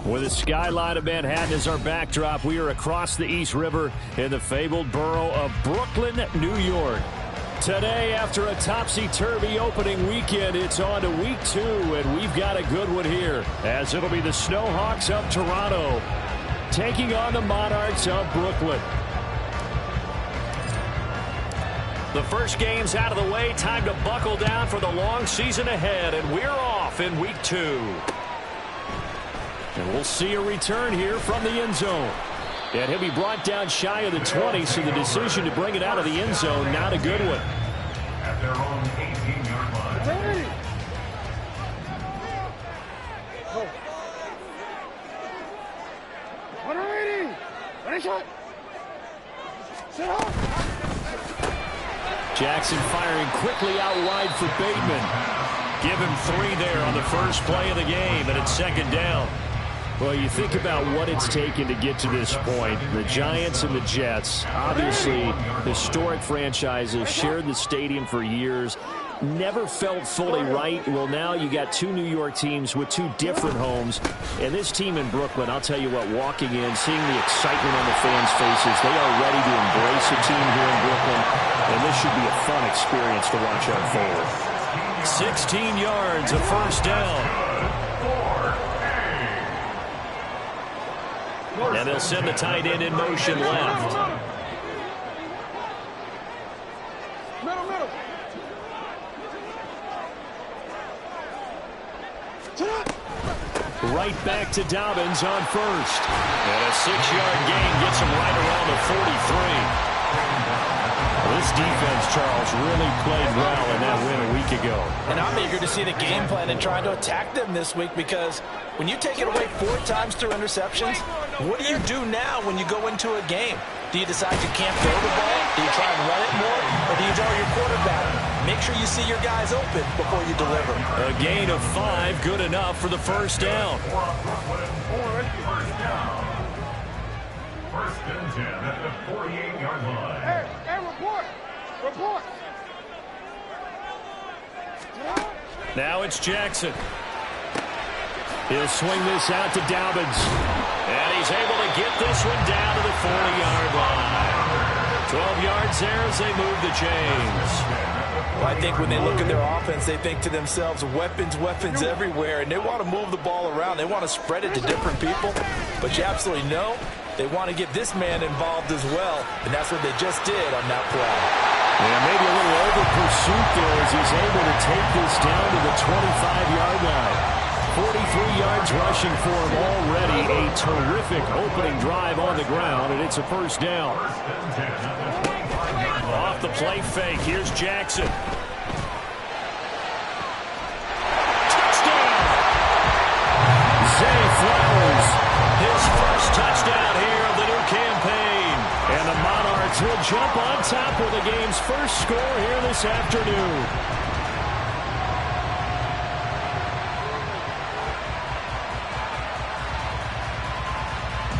With the skyline of Manhattan as our backdrop, we are across the East River in the fabled borough of Brooklyn, New York. Today, after a topsy-turvy opening weekend, it's on to week 2, and we've got a good one here, as it'll be the Snowhawks of Toronto taking on the Monarchs of Brooklyn. The first game's out of the way. Time to buckle down for the long season ahead, and we're off in week 2. And we'll see a return here from the end zone. And he'll be brought down shy of the 20, so the decision to bring it out of the end zone, not a good one. At their own 18-yard line. Jackson firing quickly out wide for Bateman. Give him 3 there on the first play of the game, and it's second down. Well, you think about what it's taken to get to this point. The Giants and the Jets, obviously historic franchises, shared the stadium for years, never felt fully right. Well, now you got 2 New York teams with 2 different homes. And this team in Brooklyn, I'll tell you what, walking in, seeing the excitement on the fans' faces, they are ready to embrace a team here in Brooklyn. And this should be a fun experience to watch unfold. 16 yards, a first down. And they'll send the tight end in motion left. Right back to Dobbins on first. And a 6-yard gain gets him right around the 43. This defense, Charles, really played well in that win a week ago. And I'm eager to see the game plan and trying to attack them this week, because when you take it away 4 times through interceptions, what do you do now when you go into a game? Do you decide you can't throw the ball? Do you try and run it more? Or do you draw your quarterback? Make sure you see your guys open before you deliver. A gain of 5, good enough for the first down. First and 10 at the 48-yard line. Hey, report. Now it's Jackson. He'll swing this out to Dobbins. And he's able to get this one down to the 40-yard line. 12 yards there as they move the chains. Well, I think when they look at their offense, they think to themselves, weapons everywhere, and they want to move the ball around. They want to spread it to different people. But you absolutely know they want to get this man involved as well, and that's what they just did on that play. And maybe a little over pursuit there as he's able to take this down to the 25-yard line. 43 yards rushing for him already. A terrific opening drive on the ground, and it's a first down. Off the play fake, here's Jackson. Touchdown! Zay Flowers, his first touchdown here of the new campaign. And the Monarchs will jump on top with the game's first score here this afternoon.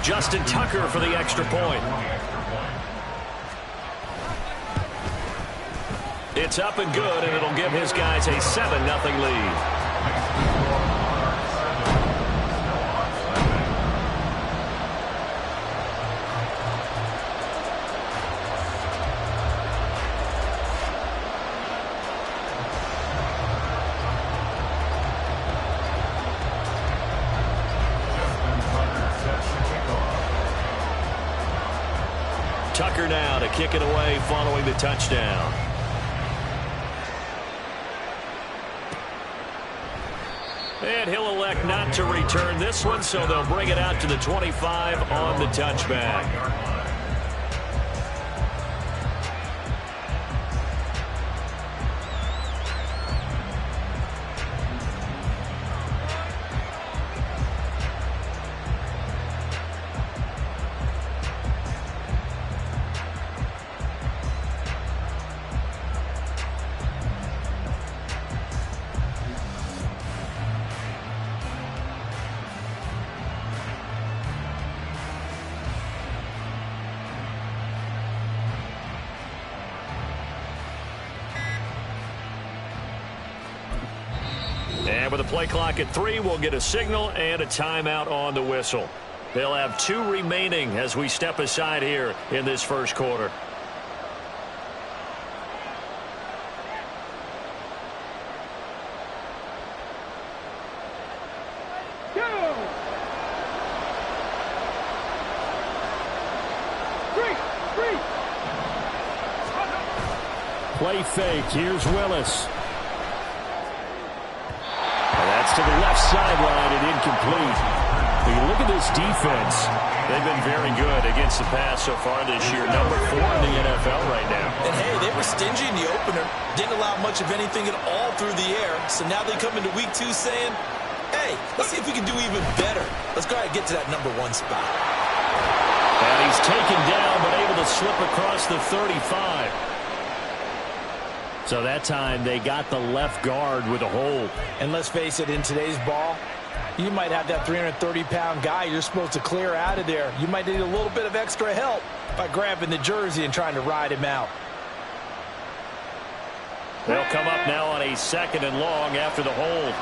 Justin Tucker for the extra point. It's up and good, and it'll give his guys a 7-0 lead. Tucker now to kick it away following the touchdown. And he'll elect not to return this one, so they'll bring it out to the 25 on the touchback. With a play clock at 3, we'll get a signal and a timeout on the whistle. They'll have 2 remaining as we step aside here in this first quarter. Play fake. Here's Willis. And that's to the left sideline and incomplete. When you look at this defense, they've been very good against the pass so far this year. Number 4 in the NFL right now. And, hey, they were stingy in the opener. Didn't allow much of anything at all through the air. So now they come into week 2 saying, hey, let's see if we can do even better. Let's go ahead and get to that number 1 spot. And he's taken down but able to slip across the 35. So that time they got the left guard with a hold. And let's face it, in today's ball, you might have that 330-pound guy you're supposed to clear out of there. You might need a little bit of extra help by grabbing the jersey and trying to ride him out. They'll come up now on a 2nd and long after the hold.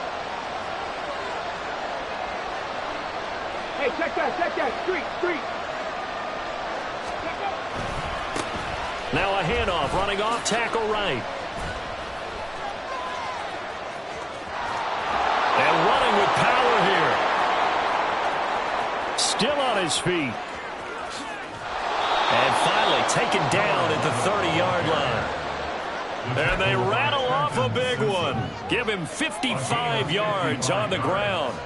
Hey, check that. Street. Now a handoff, running off tackle right. And running with power here. Still on his feet. And finally taken down at the 30-yard line. And they rattle off a big one. Give him 55 yards on the ground.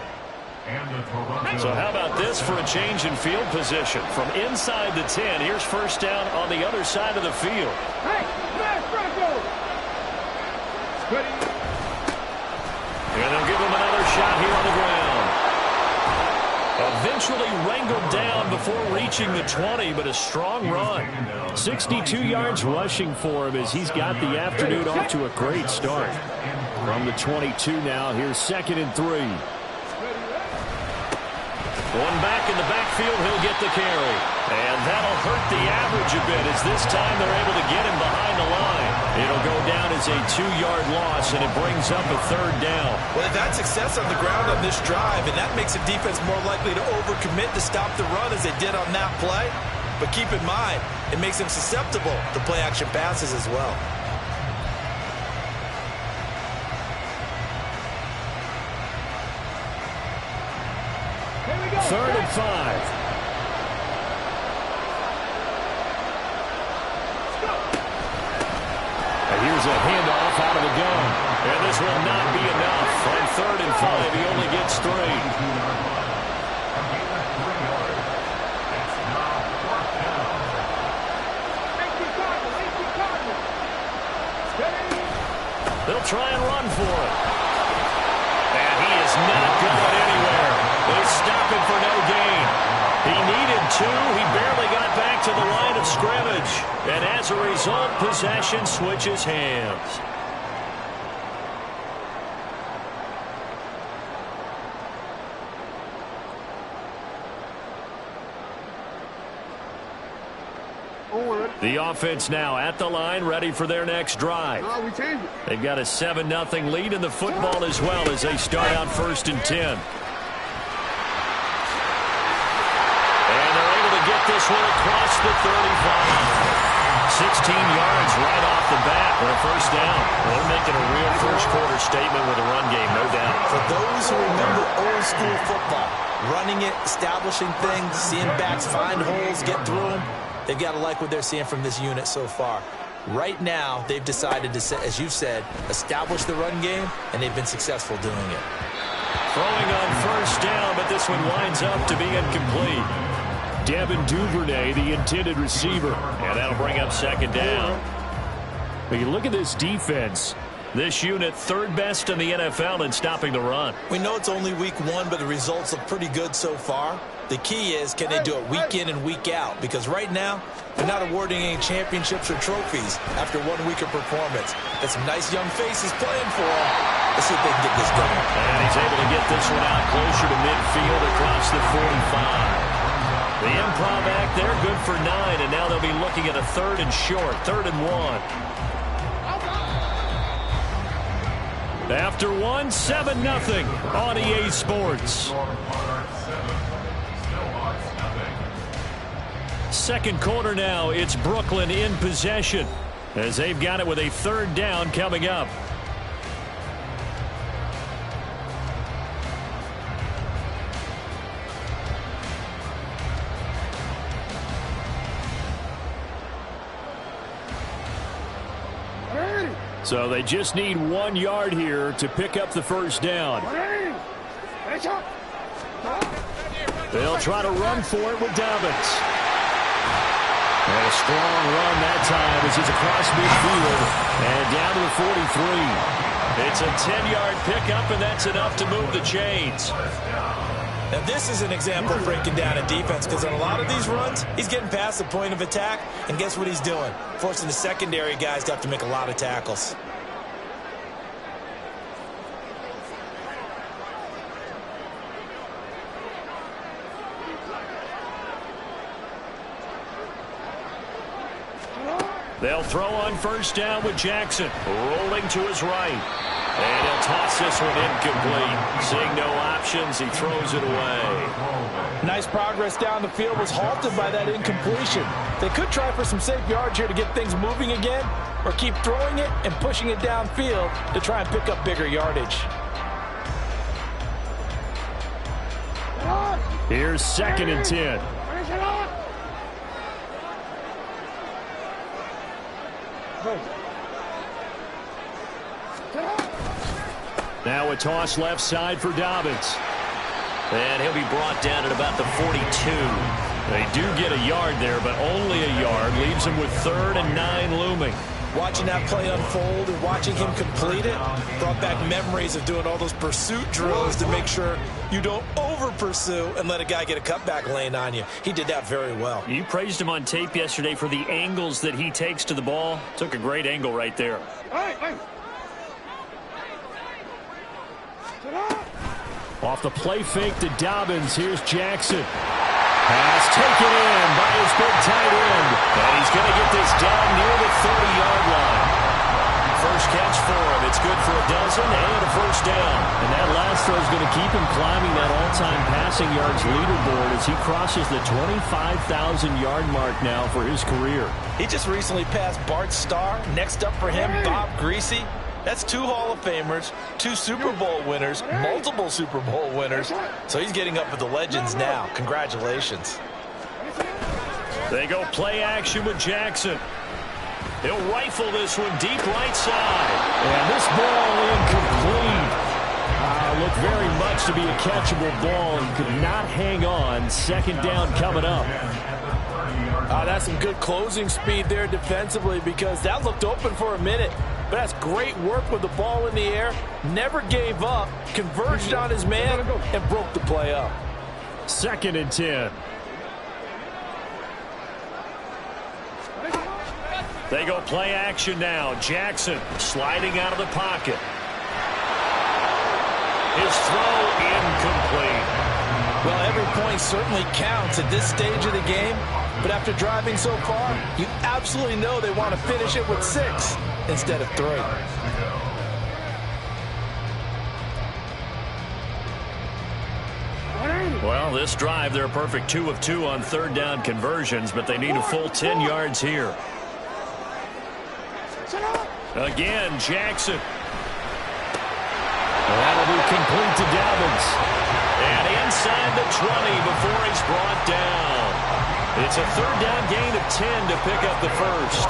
So how about this for a change in field position? From inside the 10, here's first down on the other side of the field. Hey, smash Bronco! And they'll give him another shot here on the ground. Eventually wrangled down before reaching the 20, but a strong run. 62 yards rushing for him as he's got the afternoon off to a great start. From the 22 now, here's 2nd and 3. One back in the backfield, he'll get the carry. And that'll hurt the average a bit as this time they're able to get him behind the line. It'll go down as a 2-yard loss, and it brings up a 3rd down. Well, they've had success on the ground on this drive, and that makes the defense more likely to overcommit to stop the run as they did on that play. But keep in mind, it makes them susceptible to play-action passes as well. Third and 5. And here's a handoff out of the gun. And this will not be enough. On 3rd and 5, he only gets 3. They'll try and run for it. And he is not going anywhere. They stop him for no gain. He needed 2. He barely got back to the line of scrimmage. And as a result, possession switches hands. The offense now at the line, ready for their next drive. They've got a 7-0 lead in the football as well as they start out 1st and 10. Get this one across the 35. 16 yards right off the bat for a first down. Well, they're making a real first-quarter statement with a run game, no doubt. For those who remember old-school football, running it, establishing things, seeing backs find holes, get through them, they've got to like what they're seeing from this unit so far. Right now, they've decided to, as you said, establish the run game, and they've been successful doing it. Throwing on first down, but this one winds up to be incomplete. Devin Duvernay, the intended receiver. And that'll bring up 2nd down. But you look at this defense. This unit 3rd best in the NFL in stopping the run. We know it's only week 1, but the results look pretty good so far. The key is, can they do it week in and week out? Because right now, they're not awarding any championships or trophies after 1 week of performance. Got some nice young faces playing for them. Let's see if they can get this done. And he's able to get this one out closer to midfield across the 45. The improv act there, good for 9, and now they'll be looking at a 3rd and short, 3rd and 1. After one, 7-0 on EA Sports. Second quarter now, it's Brooklyn in possession as they've got it with a third down coming up. So they just need 1 yard here to pick up the first down. They'll try to run for it with Dobbins. And a strong run that time as he's across midfield and down to the 43. It's a 10-yard pickup, and that's enough to move the chains. Now, this is an example of breaking down a defense, because on a lot of these runs, he's getting past the point of attack, and guess what he's doing? Forcing the secondary guys to have to make a lot of tackles. They'll throw on first down with Jackson, rolling to his right. And he'll toss this one incomplete. Seeing no options, he throws it away. Nice progress down the field was halted by that incompletion. They could try for some safe yards here to get things moving again, or keep throwing it and pushing it downfield to try and pick up bigger yardage. Here's 2nd and 10. Now a toss left side for Dobbins. And he'll be brought down at about the 42. They do get a yard there, but only a yard. Leaves him with 3rd and 9 looming. Watching that play unfold and watching him complete it brought back memories of doing all those pursuit drills to make sure you don't over-pursue and let a guy get a cutback lane on you. He did that very well. You praised him on tape yesterday for the angles that he takes to the ball. Took a great angle right there. Off the play fake to Dobbins. Here's Jackson. Pass taken in by his big tight end. And he's going to get this down near the 30-yard line. First catch for him. It's good for a dozen and a first down. And that last throw is going to keep him climbing that all-time passing yards leaderboard as he crosses the 25,000-yard mark now for his career. He just recently passed Bart Starr. Next up for him, Bob Greasy. That's 2 Hall of Famers, 2 Super Bowl winners, multiple Super Bowl winners. So he's getting up with the legends now. Congratulations. They go play action with Jackson. He'll rifle this one deep right side. And this ball incomplete. Looked very much to be a catchable ball. He could not hang on. 2nd down coming up. That's some good closing speed there defensively, because that looked open for a minute. But that's great work with the ball in the air. Never gave up, converged on his man, and broke the play up. 2nd and 10. They go play action now. Jackson sliding out of the pocket. His throw incomplete. Well, every point certainly counts at this stage of the game. But after driving so far, you absolutely know they want to finish it with 6 instead of 3. Well, this drive, they're a perfect 2 of 2 on 3rd down conversions, but they need a full 10 yards here. Again, Jackson. That'll be complete to Dobbins. And inside the 20 before he's brought down. It's a 3rd down gain of 10 to pick up the first.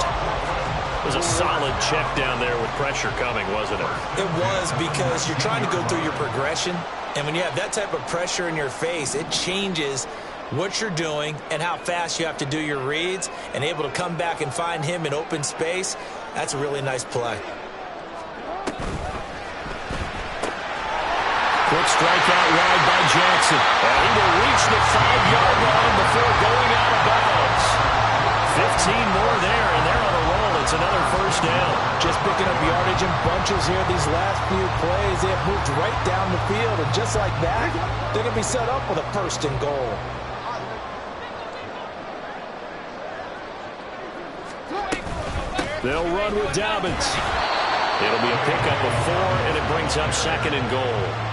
It was a solid check down there with pressure coming, wasn't it? It was, because you're trying to go through your progression. And when you have that type of pressure in your face, it changes what you're doing and how fast you have to do your reads, and able to come back and find him in open space. That's a really nice play. Quick strike out wide by Jackson. And he will reach the 5-yard line before going out of bounds. 15 more there, and they're on a roll. It's another first down. Just picking up yardage in bunches here these last few plays. They have moved right down the field, and just like that, they're going to be set up with a 1st and goal. They'll run with Dobbins. It'll be a pickup of 4, and it brings up 2nd and goal.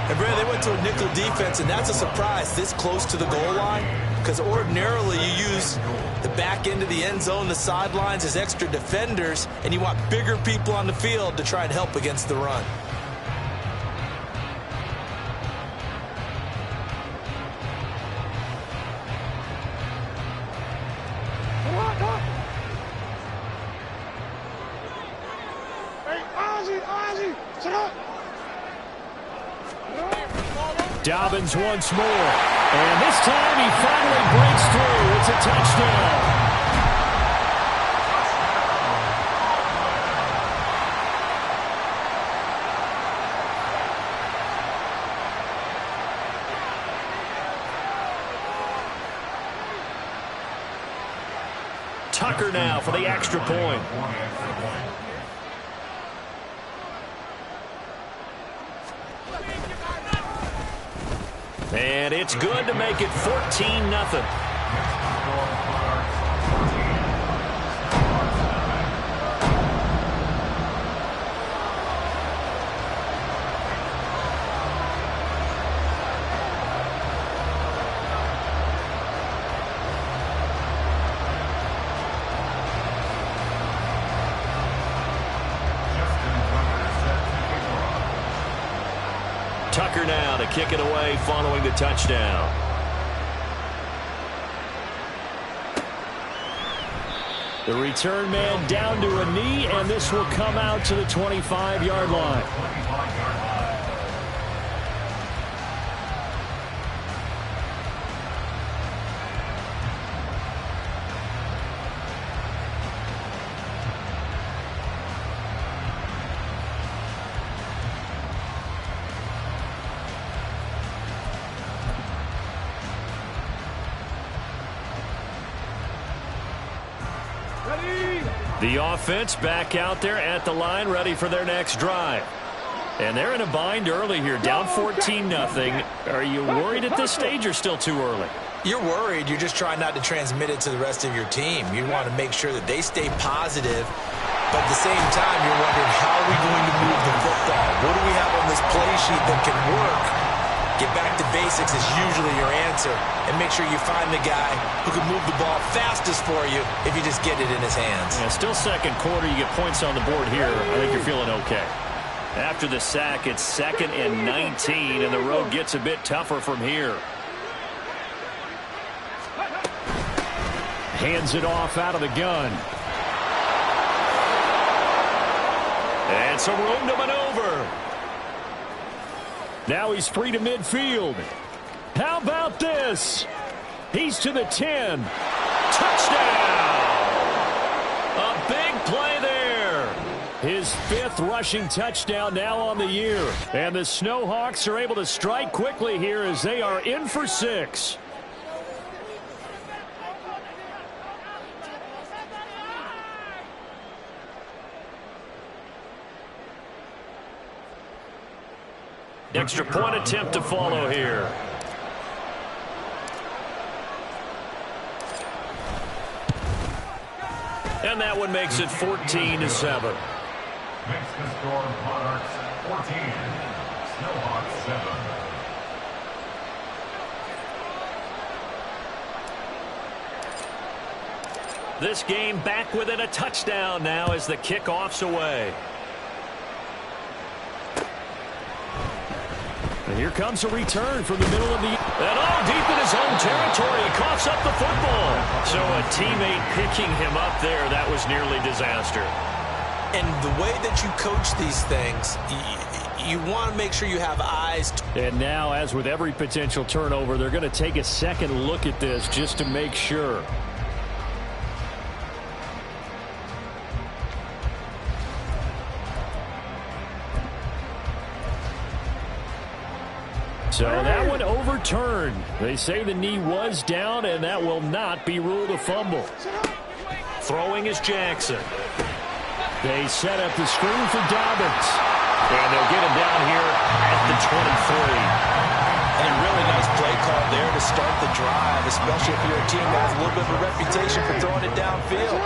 And, Brad, they went to a nickel defense, and that's a surprise this close to the goal line, because ordinarily you use the back end of the end zone, the sidelines as extra defenders, and you want bigger people on the field to try and help against the run. Dobbins once more. And this time he finally breaks through. It's a touchdown. Tucker now for the extra point. And it's good to make it 14-0. Tucker now to kick it away following the touchdown. The return man down to a knee, and this will come out to the 25-yard line. The offense back out there at the line, ready for their next drive. And they're in a bind early here, down 14-0. Are you worried at this stage or still too early? You're worried. You're just trying not to transmit it to the rest of your team. You want to make sure that they stay positive, but at the same time, you're wondering, how are we going to move the football? What do we have on this play sheet that can work? Get back to basics is usually your answer, and make sure you find the guy who can move the ball fastest for you if you just get it in his hands. Yeah, still second quarter. You get points on the board here. I think you're feeling okay. After the sack, it's 2nd and 19, and the road gets a bit tougher from here. Hands it off out of the gun. And some room to maneuver. Now he's free to midfield. How about this? He's to the 10. Touchdown! A big play there. His 5th rushing touchdown now on the year. And the Snowhawks are able to strike quickly here as they are in for 6. Extra point attempt to follow here. And that one makes it 14-7. Makes the score Monarchs 14, Snowhawks 7. This game back within a touchdown now as the kickoff's away. And here comes a return from the middle of the... And all deep in his own territory. He coughs up the football. So a teammate picking him up there, that was nearly disaster. And the way that you coach these things, you want to make sure you have eyes. And now, as with every potential turnover, they're going to take a second look at this just to make sure. So that one overturned. They say the knee was down, and that will not be ruled a fumble. Throwing is Jackson. They set up the screen for Dobbins. And they'll get him down here at the 23. And a really nice play call there to start the drive, especially if you're a team that has a little bit of a reputation for throwing it downfield.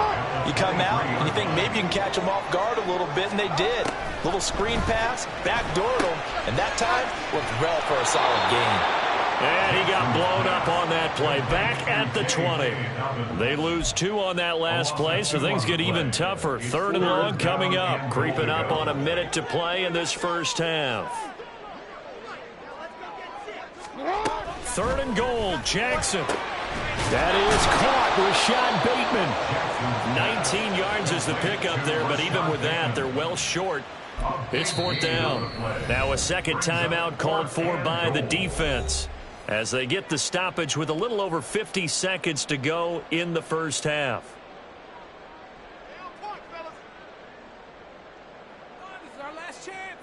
You come out and you think maybe you can catch them off guard a little bit, and they did. Little screen pass, backdoored him, and that time looked well for a solid gain. And he got blown up on that play. Back at the 20. They lose 2 on that last play, so things get even tougher. 3rd and long coming up. Creeping up on a minute to play in this first half. 3rd and goal, Jackson. That is caught. Rashad Bateman. 19 yards is the pickup there, but even with that, they're well short. It's 4th down. Now a second timeout called for by the defense as they get the stoppage with a little over 50 seconds to go in the first half. This is our last chance.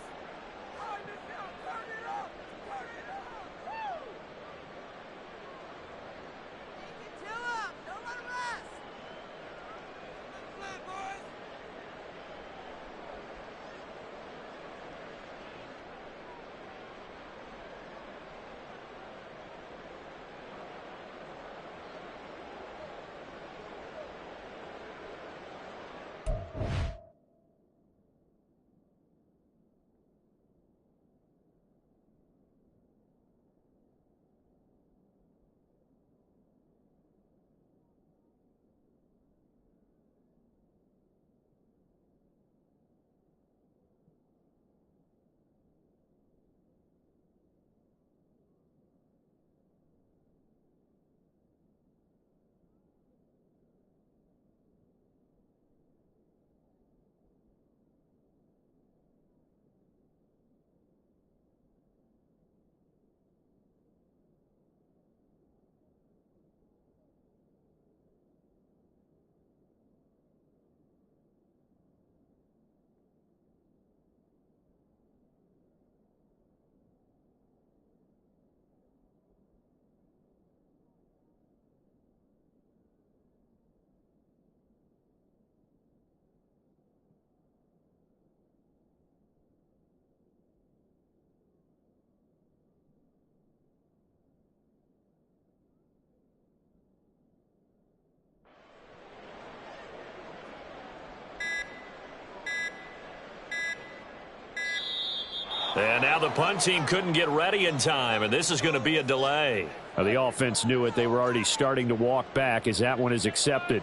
And now the punt team couldn't get ready in time, and this is going to be a delay. The offense knew it. They were already starting to walk back as that one is accepted.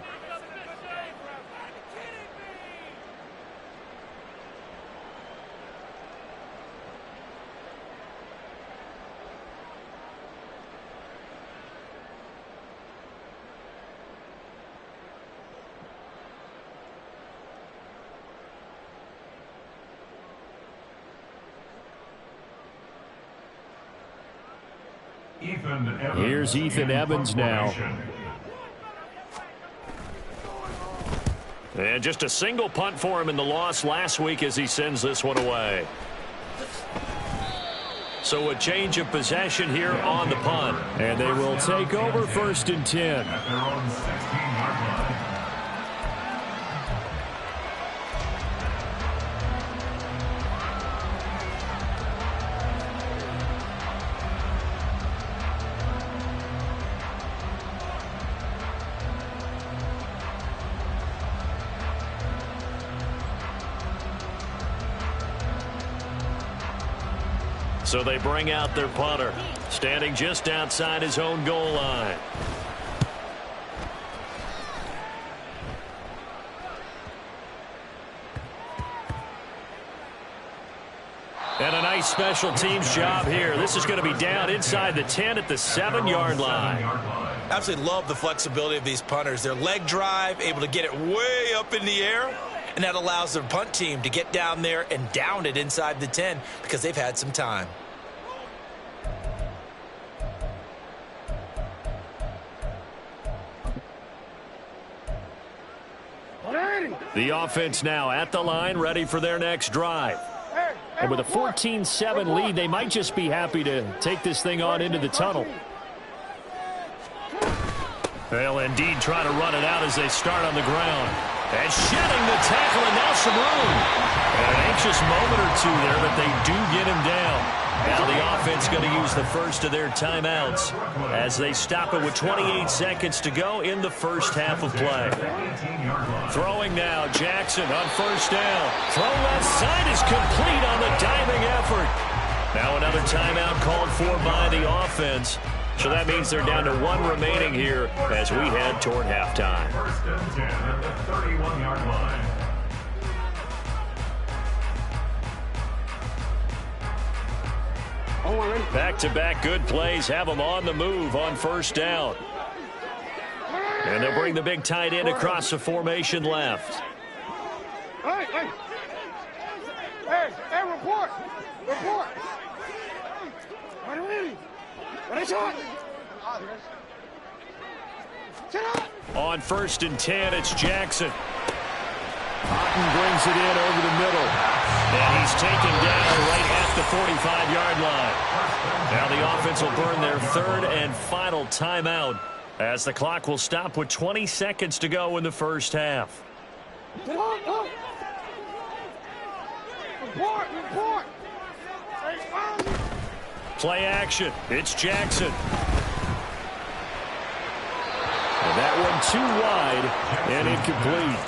Here's Ethan Evans now. And just a single punt for him in the loss last week as he sends this one away. So a change of possession here on the punt. And they will take over 1st and 10. At their own 16-yard line. So they bring out their punter, standing just outside his own goal line. And a nice special teams job here. This is going to be down inside the 10 at the 7-yard line. Absolutely love the flexibility of these punters. Their leg drive, able to get it way up in the air, and that allows their punt team to get down there and down it inside the 10 because they've had some time. The offense now at the line, ready for their next drive. And with a 14-7 lead, they might just be happy to take this thing on into the tunnel. They'll indeed try to run it out as they start on the ground. And shedding the tackle, and now some room. And an anxious moment or two there, but they do get him down. Now the offense going to use the first of their timeouts as they stop it with 28 seconds to go in the first half of play. Throwing now, Jackson on first down. Throw left side is complete on the diving effort. Now another timeout called for by the offense. So that means they're down to one remaining here as we head toward halftime. First and 10 at the 31-yard line. Back-to-back good plays have them on the move on first down. And they'll bring the big tight end across the formation left. Hey, report. What is it? On first and 10, it's Jackson. Otten brings it in over the middle. And he's taken down right at the 45-yard line. Now the offense will burn their third and final timeout as the clock will stop with 20 seconds to go in the first half. Report. Play action. It's Jackson. And that one too wide and incomplete.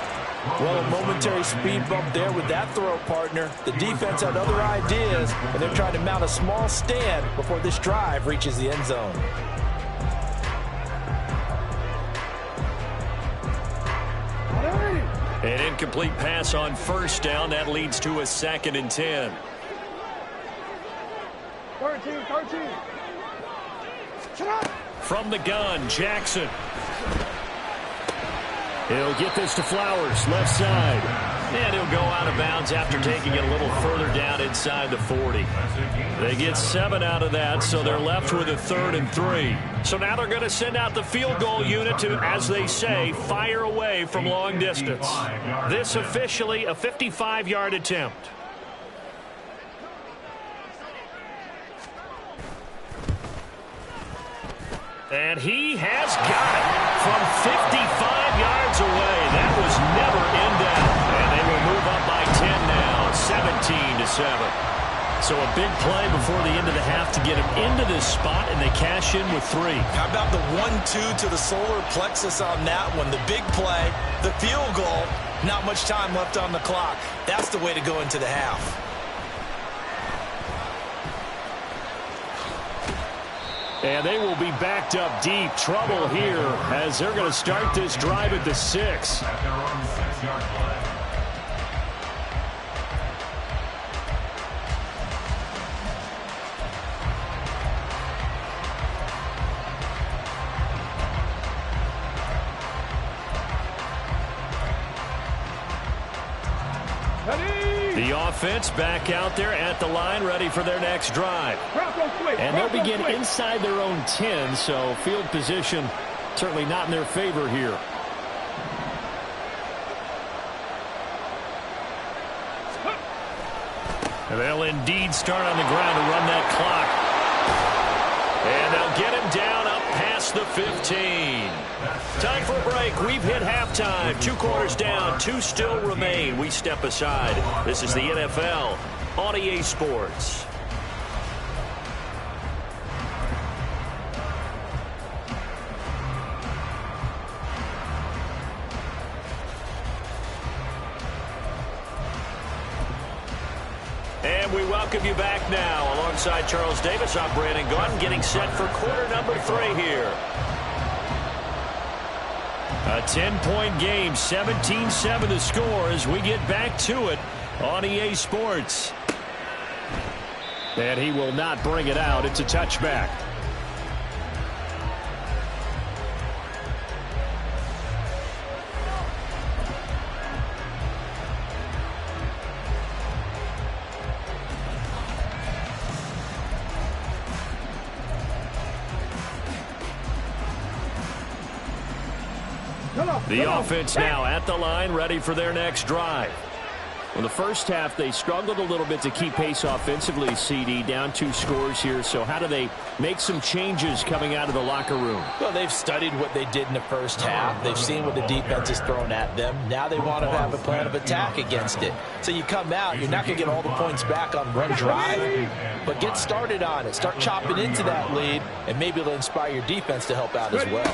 Well, a momentary speed bump there with that throw, partner. The defense had other ideas, and they're trying to mount a small stand before this drive reaches the end zone. An incomplete pass on first down. That leads to a 2nd and 10. 13. From the gun, Jackson. He'll get this to Flowers, left side. And he'll go out of bounds after taking it a little further down inside the 40. They get 7 out of that, so they're left with a 3rd and 3. So now they're going to send out the field goal unit to, as they say, fire away from long distance. This officially a 55-yard attempt. And he has got it from 55 yards away. That was never in doubt. And they will move up by 10 now, 17-7. So a big play before the end of the half to get him into this spot, and they cash in with 3. How about the 1-2 to the solar plexus on that one? The big play, the field goal, not much time left on the clock. That's the way to go into the half. And they will be backed up deep. Trouble here as they're going to start this drive at the 6. At their own 6-yard line. The offense back out there at the line, ready for their next drive. And they'll begin inside their own 10, so field position certainly not in their favor here. And they'll indeed start on the ground to run that clock. And they'll get him down up past the 15. Time for a break. We've hit halftime. 2 quarters down. 2 still remain. We step aside. This is the NFL on EA Sports. And we welcome you back now. Alongside Charles Davis, I'm Brandon Gaudin, getting set for quarter number 3 here. A 10-point game, 17-7 the score as we get back to it on EA Sports. And he will not bring it out. It's a touchback. The offense now at the line, ready for their next drive. Well, the first half, they struggled a little bit to keep pace offensively, CD, down 2 scores here. So how do they make some changes coming out of the locker room? Well, they've studied what they did in the first half. They've seen what the defense has thrown at them. Now they want to have a plan of attack against it. So you come out, you're not going to get all the points back on run drive, but get started on it. Start chopping into that lead, and maybe it'll inspire your defense to help out as well.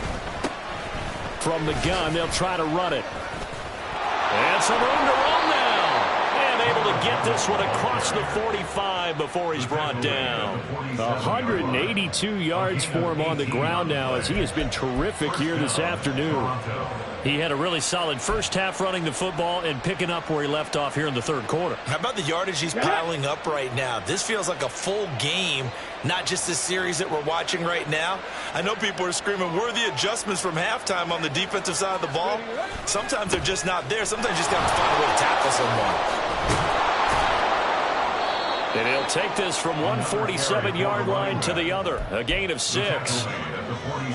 From the gun, they'll try to run it. And some room to run now. And able to get this one across the 45 before he's brought down. 182 yards for him on the ground now, as he has been terrific here this afternoon. He had a really solid first half running the football and picking up where he left off here in the third quarter. How about the yardage he's piling up right now? This feels like a full game, not just the series that we're watching right now. I know people are screaming, where are the adjustments from halftime on the defensive side of the ball? Sometimes they're just not there. Sometimes you just have to find a way to tackle someone. And he'll take this from 147-yard line to the other. A gain of 6.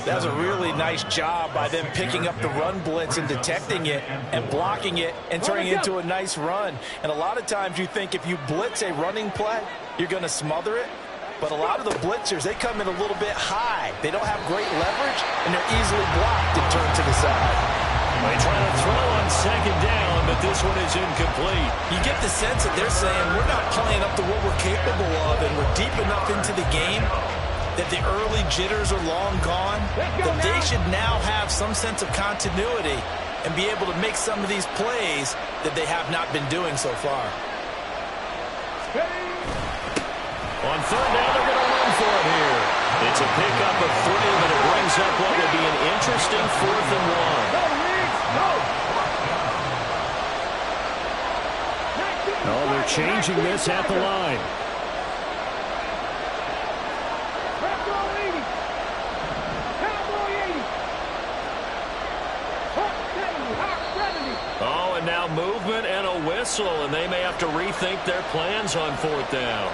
That was a really nice job by them picking up the run blitz and detecting it and blocking it and turning it into a nice run. And a lot of times you think if you blitz a running play, you're going to smother it. But a lot of the blitzers, they come in a little bit high. They don't have great leverage, and they're easily blocked and turned to the side. They try to throw on second down, but this one is incomplete. You get the sense that they're saying we're not playing up to what we're capable of, and we're deep enough into the game that the early jitters are long gone, that they should now have some sense of continuity and be able to make some of these plays that they have not been doing so far. On third down, they're going to run for it here. It's a pickup of 3, but it brings up what will be an interesting 4th and 1. Oh, they're changing this at the line. Oh, and now movement and a whistle, and they may have to rethink their plans on 4th down.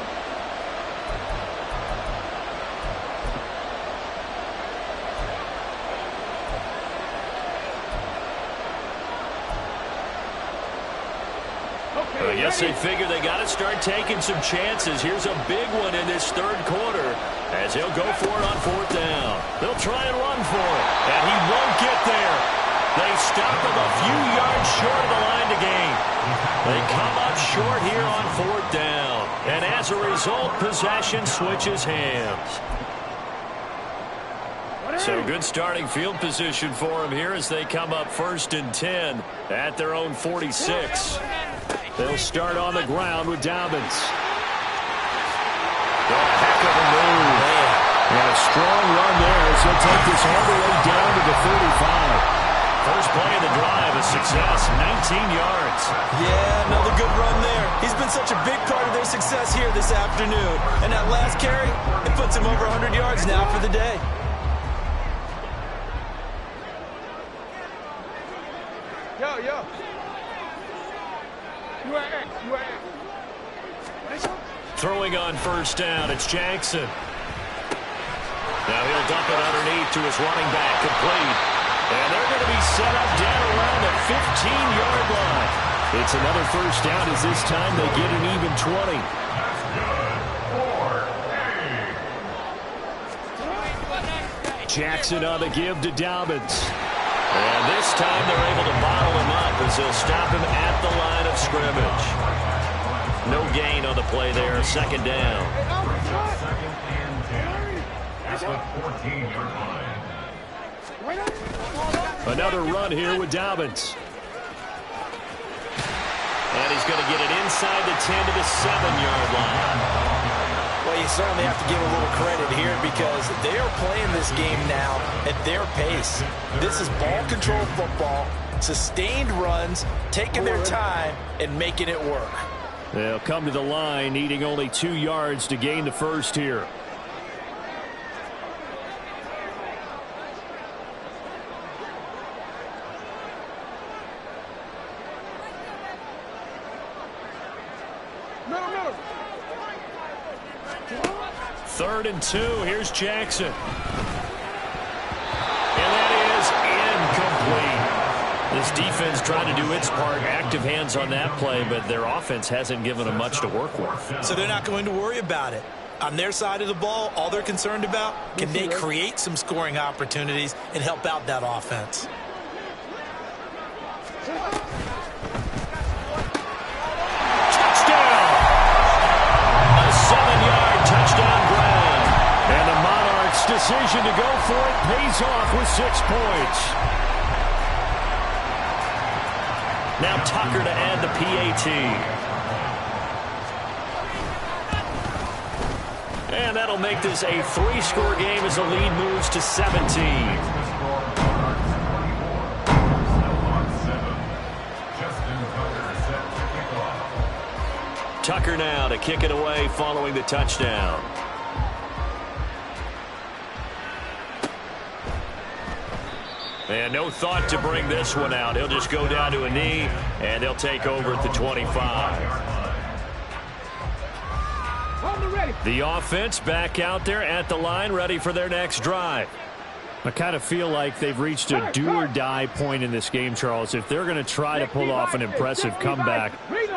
I guess they figure they got to start taking some chances. Here's a big one in this third quarter as he'll go for it on 4th down. They'll try and run for it, and he won't get there. They stop him a few yards short of the line to gain. They come up short here on 4th down, and as a result, possession switches hands. So good starting field position for him here as they come up 1st and 10 at their own 46. They'll start on the ground with Dobbins. Heck of a move. And a strong run there as he'll take this all the way down to the 35. First play of the drive, a success, 19 yards. Yeah, another good run there. He's been such a big part of their success here this afternoon. And that last carry, it puts him over 100 yards now for the day. Yo. Throwing on 1st down, it's Jackson. Now he'll dump it underneath to his running back, complete. And they're going to be set up down around the 15-yard line. It's another 1st down as this time they get an even 20. Jackson on the give to Dobbins. And this time they're able to bottle him up as they'll stop him at the line of scrimmage. No gain on the play there, 2nd down. Another run here with Dobbins. And he's going to get it inside the 10 to the 7-yard line. Well, you certainly have to give a little credit here because they are playing this game now at their pace. This is ball control football, sustained runs, taking their time, and making it work. They'll come to the line, needing only 2 yards to gain the first here. No. 3rd and 2. Here's Jackson. And that is incomplete. This defense trying to do its part, active hands on that play, but their offense hasn't given them much to work with. So they're not going to worry about it. On their side of the ball, all they're concerned about, can they create some scoring opportunities and help out that offense? Touchdown! A 7-yard touchdown grab. And the Monarchs' decision to go for it pays off with 6 points. Now Tucker to add the PAT. And that'll make this a 3-score game as the lead moves to 17. Tucker now to kick it away following the touchdown. And no thought to bring this one out. He'll just go down to a knee, and they'll take over at the 25. The offense back out there at the line, ready for their next drive. I kind of feel like they've reached a do-or-die point in this game, Charles. If they're going to try to pull off an impressive comeback,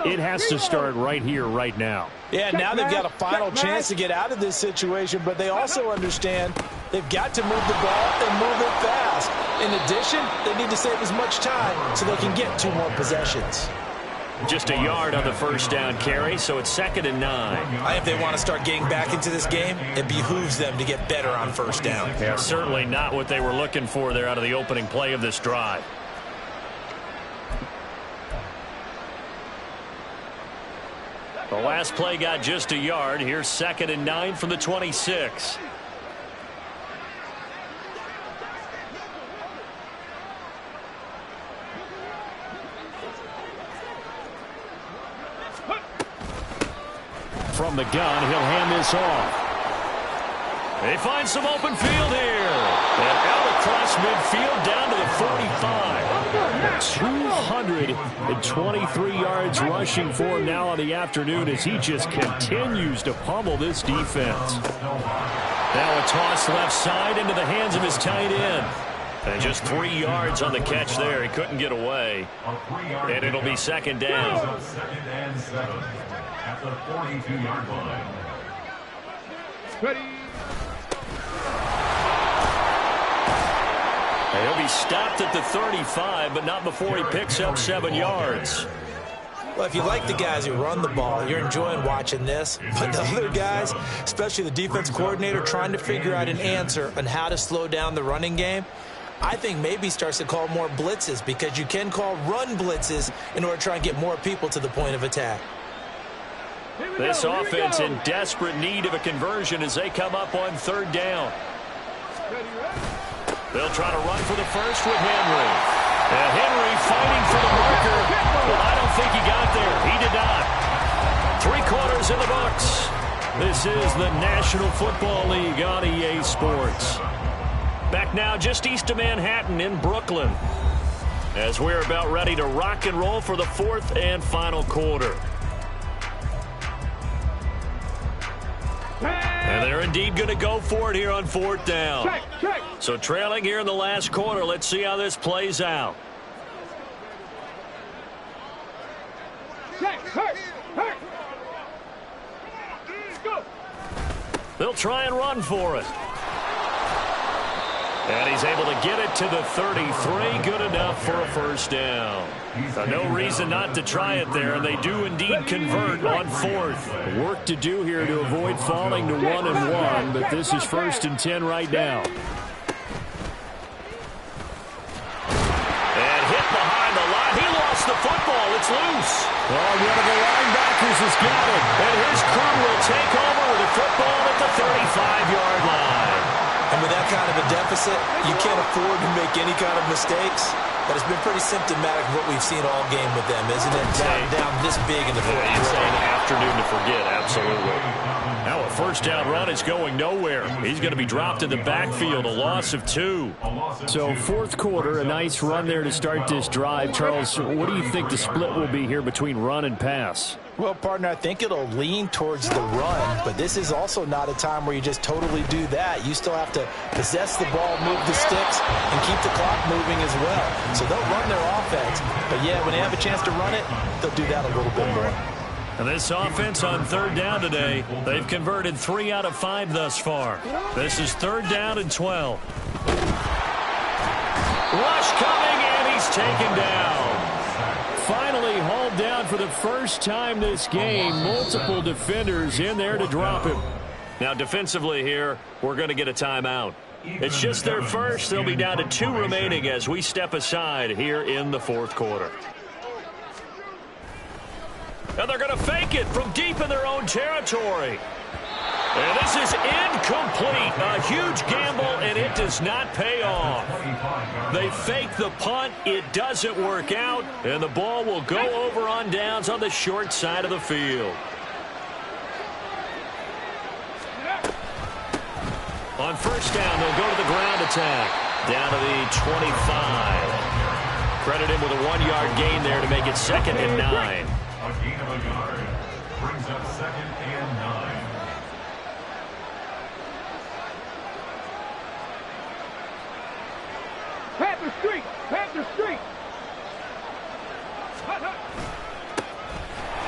it has to start right here, right now. Yeah, now they've got a final chance to get out of this situation, but they also understand they've got to move the ball and move it fast. In addition, they need to save as much time so they can get 2 more possessions. Just a yard on the first down carry, so it's 2nd and 9. If they want to start getting back into this game, it behooves them to get better on first down. Yeah, certainly not what they were looking for there out of the opening play of this drive. The last play got just a yard. Here's 2nd and 9 from the 26. From the gun, he'll hand this off. They find some open field here. And out across midfield down to the 45. 223 yards rushing for him now on the afternoon as he just continues to pummel this defense. Now a toss left side into the hands of his tight end. And just 3 yards on the catch there. He couldn't get away. And it'll be 2nd down. 2nd and 7 at the 42-yard line. Ready. He'll be stopped at the 35, but not before he picks up 7 yards. Well, if you like the guys who run the ball, you're enjoying watching this. But the other guys, especially the defense coordinator, trying to figure out an answer on how to slow down the running game, I think maybe starts to call more blitzes, because you can call run blitzes in order to try and get more people to the point of attack. This offense in desperate need of a conversion as they come up on 3rd down. They'll try to run for the first with Henry. And Henry fighting for the marker. Well, I don't think he got there. He did not. 3 quarters in the books. This is the National Football League on EA Sports. Back now just east of Manhattan in Brooklyn, as we're about ready to rock and roll for the 4th and final quarter. And they're indeed going to go for it here on 4th down. So trailing here in the last quarter. Let's see how this plays out. They'll try and run for it. And he's able to get it to the 33. Good enough for a first down. No reason not to try it there, and they do indeed convert on 4th. Work to do here to avoid falling to 1-1, but this is 1st and 10 right now. And hit behind the line. He lost the football. It's loose. Oh, one of the linebackers has got it. And his crew will take over with the football at the 35-yard line. And with that kind of a deficit, you can't afford to make any kind of mistakes. But it's been pretty symptomatic of what we've seen all game with them, isn't it? Down this big in the fourth quarter. It's an afternoon to forget, absolutely. Now a first down run is going nowhere. He's going to be dropped in the backfield, a loss of 2. So 4th quarter, a nice run there to start this drive. Charles, what do you think the split will be here between run and pass? Well, partner, I think it'll lean towards the run, but this is also not a time where you just totally do that. You still have to possess the ball, move the sticks, and keep the clock moving as well. So they'll run their offense, but yeah, when they have a chance to run it, they'll do that a little bit more. And this offense on third down today, they've converted 3 out of 5 thus far. This is 3rd down and 12. Rush coming, and he's taken down. Finally hauled down for the first time this game. Multiple defenders in there to drop him. Now defensively here, we're going to get a timeout. It's just their first. They'll be down to 2 remaining as we step aside here in the 4th quarter. And they're going to fake it from deep in their own territory. And this is incomplete. A huge gamble, and it does not pay off. They fake the punt. It doesn't work out, and the ball will go over on downs on the short side of the field. On first down, they'll go to the ground attack. Down to the 25. Credit him with a 1-yard gain there to make it 2nd and 9. A gain of a yard brings up 2nd and 9. Panther Street! Panther Street!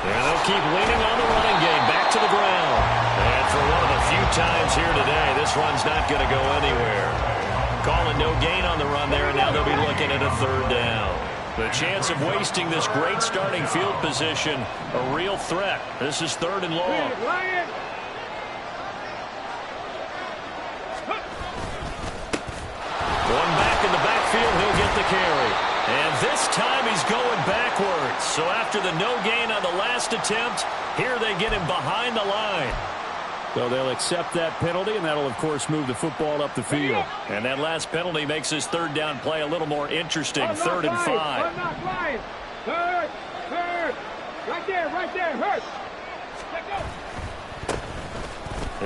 And they'll keep leaning on the running game. Back to the ground. And for one of the few times here today, this run's not going to go anywhere. Calling no gain on the run there, and now they'll be looking at a 3rd down. The chance of wasting this great starting field position, a real threat. This is 3rd and long. Going back in the backfield, he'll get the carry. And this time he's going backwards. So after the no gain on the last attempt, here they get him behind the line. So they'll accept that penalty, and that'll, of course, move the football up the field. And that last penalty makes his 3rd down play a little more interesting. 3rd and 5. Third. Right there, hurt. Let go.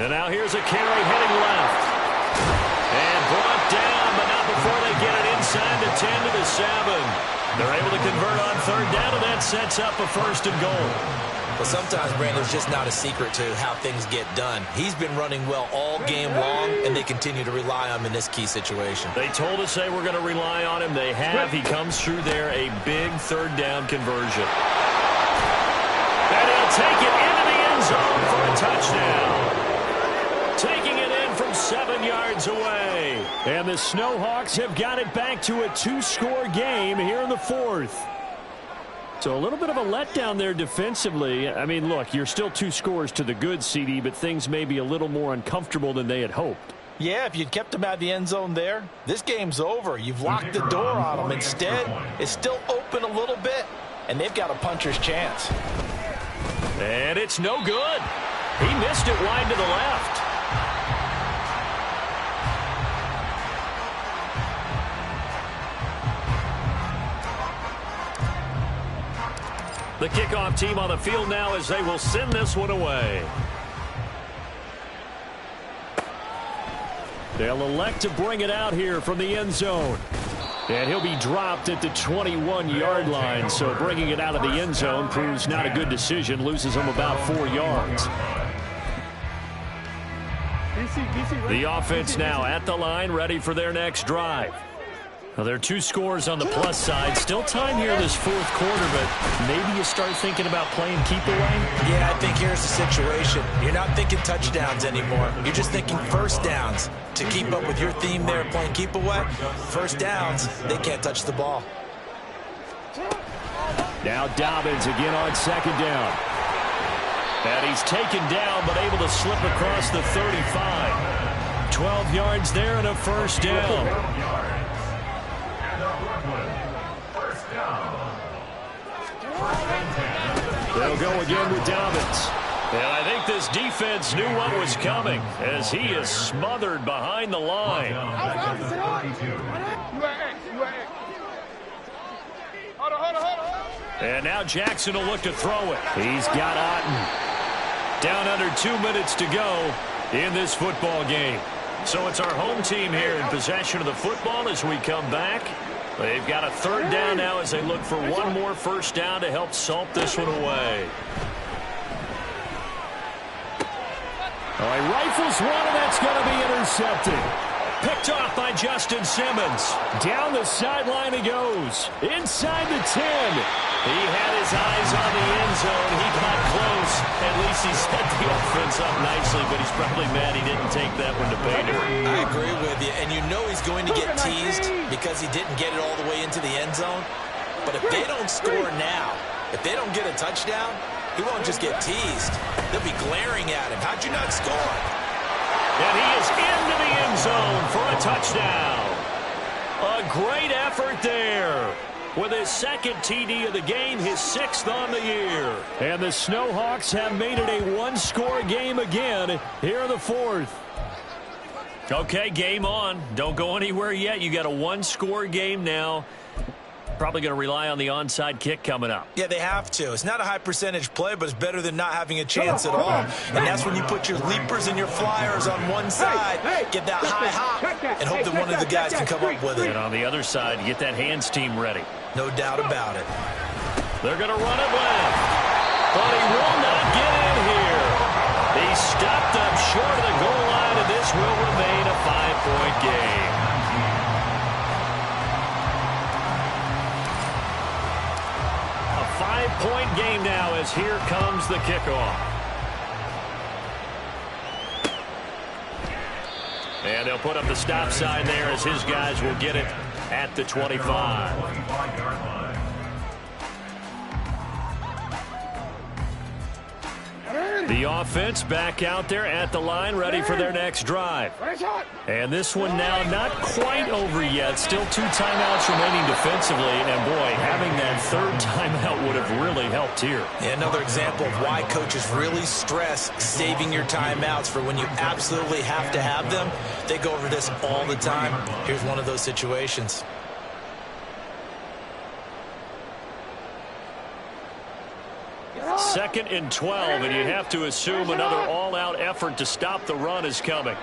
And now here's a carry heading left. And brought down, but not before they get it inside the 10 to the 7. They're able to convert on 3rd down, and that sets up a 1st and goal. Well, sometimes, Brandon, there's just not a secret to how things get done. He's been running well all game long, and they continue to rely on him in this key situation. They told us they were going to rely on him. They have. He comes through there, a big 3rd down conversion. And he'll take it into the end zone for a touchdown. Taking it in from 7 yards away. And the Snowhawks have got it back to a 2-score game here in the 4th. So a little bit of a letdown there defensively. I mean, look, you're still 2 scores to the good, CD, but things may be a little more uncomfortable than they had hoped. Yeah, if you'd kept them out of the end zone there, this game's over. You've locked the door on them. Instead, it's still open a little bit, and they've got a puncher's chance. And it's no good. He missed it wide to the left. The kickoff team on the field now as they will send this one away. They'll elect to bring it out here from the end zone. And he'll be dropped at the 21-yard line. So bringing it out of the end zone proves not a good decision. Loses him about 4 yards. The offense now at the line, ready for their next drive. Well, there are 2 scores on the plus side. Still time here in this 4th quarter, but maybe you start thinking about playing keep away? Yeah, I think here's the situation. You're not thinking touchdowns anymore. You're just thinking 1st downs. To keep up with your theme there, playing keep away, 1st downs, they can't touch the ball. Now Dobbins again on 2nd down. And he's taken down, but able to slip across the 35. 12 yards there and a 1st down. They'll go again with Dobbins. And I think this defense knew what was coming as he is smothered behind the line. And now Jackson will look to throw it. He's got Otten. Down under 2 minutes to go in this football game. So it's our home team here in possession of the football as we come back. They've got a 3rd down now as they look for one more 1st down to help salt this one away. Oh, he rifles one, and that's going to be intercepted. Picked off by Justin Simmons. Down the sideline he goes. Inside the 10. He had his eyes on the end zone. He got close. At least he set the offense up nicely, but he's probably mad he didn't take that one to pay dirt. I agree with you. And you know he's going to get teased because he didn't get it all the way into the end zone. But if they don't score now, if they don't get a touchdown, he won't just get teased. They'll be glaring at him. How'd you not score? And he is into the end zone for a touchdown. A great effort there. With his second TD of the game, his 6th on the year. And the Snowhawks have made it a one-score game again here in the 4th. Okay, game on. Don't go anywhere yet. You got a one-score game now. Probably going to rely on the onside kick coming up. Yeah, they have to. It's not a high percentage play, but it's better than not having a chance at all. And that's when you put your leapers and your flyers on one side, get that high hop, and hope that one of the guys can come up with it. And on the other side, get that hands team ready. No doubt about it. They're going to run it left. But he will not get in here. He stopped up short of the goal line, and this will remain a 5-point game. A 5-point game now as here comes the kickoff. And they'll put up the stop sign there as his guys will get it at the 25. The offense back out there at the line, ready for their next drive. And this one now not quite over yet. Still 2 timeouts remaining defensively. And, boy, having that 3rd timeout would have really helped here. Yeah, another example of why coaches really stress saving your timeouts for when you absolutely have to have them. They go over this all the time. Here's one of those situations. Second and 12, and you have to assume another all-out effort to stop the run is coming.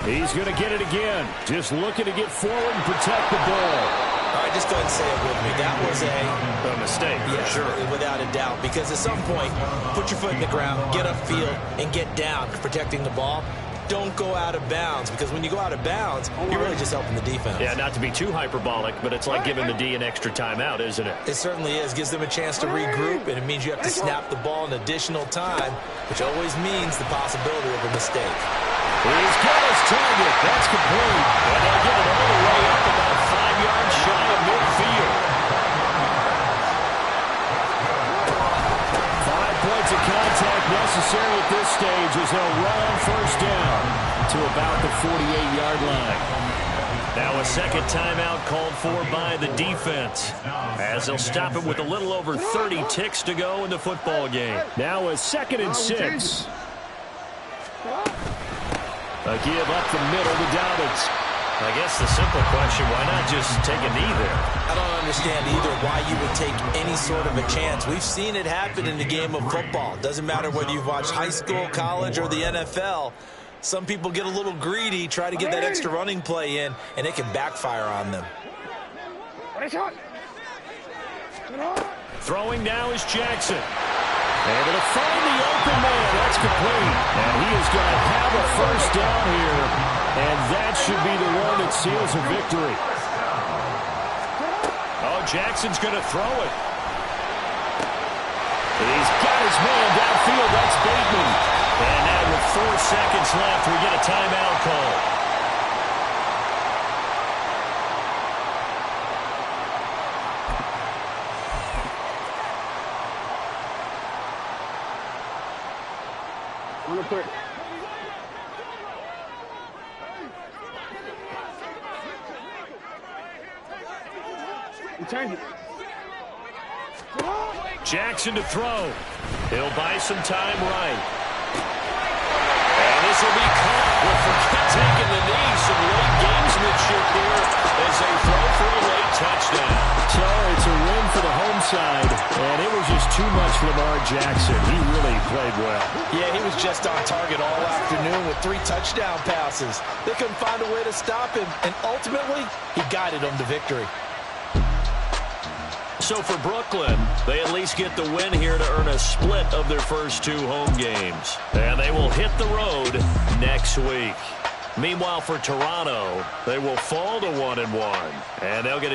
He's going to get it again. Just looking to get forward and protect the ball. All right, just go ahead and say it with me. That was A mistake, yes, sure. Without a doubt. Because at some point, put your foot in the ground, get upfield, and get down protecting the ball. Don't go out of bounds, because when you go out of bounds, you're really just helping the defense. Yeah, not to be too hyperbolic, but it's like giving the D an extra timeout, isn't it? It certainly is. Gives them a chance to regroup, and it means you have to snap the ball an additional time, which always means the possibility of a mistake. He's got his target. That's complete. And they'll get it all the way up about 5 yards shy of midfield. 5 points of contact necessary at this stage as they'll run on 1st down to about the 48-yard line. Now a second timeout called for by the defense as they'll stop it with a little over 30 ticks to go in the football game. Now a 2nd and 6. A give up the middle to Dobbins. I guess the simple question, why not just take a knee there? I don't understand either why you would take any sort of a chance. We've seen it happen in the game of football. Doesn't matter whether you've watched high school, college, or the NFL. Some people get a little greedy, try to get that extra running play in, and it can backfire on them. Throwing now is Jackson. Able to find the open man. That's complete. And he is going to have a 1st down here. And that should be the one that seals a victory. Oh, Jackson's going to throw it. He's got his man downfield. That's Bateman. And now with 4 seconds left, we get a timeout call. Real quick. Change it. Jackson to throw. He'll buy some time right. And this will be caught. We'll forget taking the knee. Some late gamesmanship here as they throw for a late touchdown. too much for Lamar Jackson. He really played well. Yeah, he was just on target all afternoon with 3 touchdown passes. They couldn't find a way to stop him, and ultimately, he guided them to victory. So for Brooklyn, they at least get the win here to earn a split of their first 2 home games. And they will hit the road next week. Meanwhile, for Toronto, they will fall to 1-1, and they'll get a